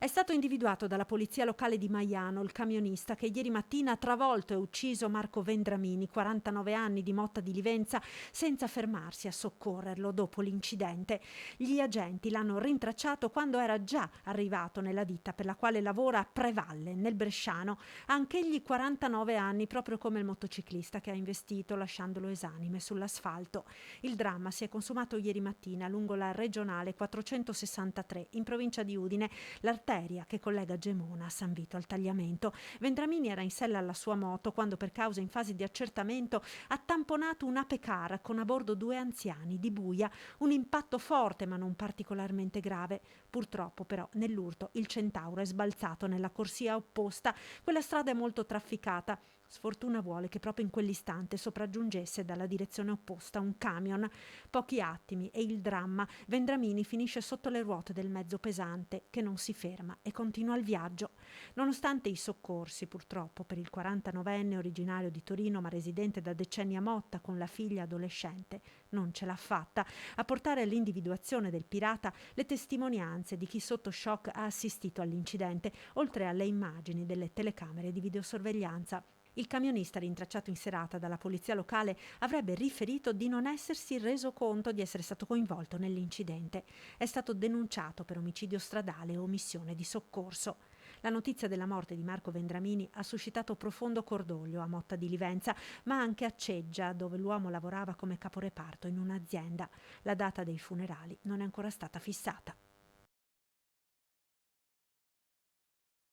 È stato individuato dalla polizia locale di Maiano il camionista che ieri mattina ha travolto e ucciso Marco Vendramini, 49 anni, di Motta di Livenza, senza fermarsi a soccorrerlo dopo l'incidente. Gli agenti l'hanno rintracciato quando era già arrivato nella ditta per la quale lavora a Prevalle, nel Bresciano. Anch'egli 49 anni, proprio come il motociclista che ha investito lasciandolo esanime sull'asfalto. Il dramma si è consumato ieri mattina lungo la regionale 463 in provincia di Udine, l'arteria che collega Gemona a San Vito al Tagliamento. Vendramini era in sella alla sua moto quando, per causa in fase di accertamento, ha tamponato un Ape Car con a bordo due anziani di Buia, un impatto forte ma non particolarmente grave. Purtroppo però nell'urto il Centauro è sbalzato nella corsia opposta. Quella strada è molto trafficata. Sfortuna vuole che proprio in quell'istante sopraggiungesse dalla direzione opposta un camion. Pochi attimi e il dramma. Vendramini finisce sotto le ruote del mezzo pesante che non si ferma e continua il viaggio. Nonostante i soccorsi, purtroppo, per il 49enne originario di Torino ma residente da decenni a Motta con la figlia adolescente, non ce l'ha fatta a portare all'individuazione del pirata le testimonianze di chi sotto shock ha assistito all'incidente, oltre alle immagini delle telecamere di videosorveglianza. Il camionista, rintracciato in serata dalla polizia locale, avrebbe riferito di non essersi reso conto di essere stato coinvolto nell'incidente. È stato denunciato per omicidio stradale e omissione di soccorso. La notizia della morte di Marco Vendramini ha suscitato profondo cordoglio a Motta di Livenza, ma anche a Ceggia, dove l'uomo lavorava come caporeparto in un'azienda. La data dei funerali non è ancora stata fissata.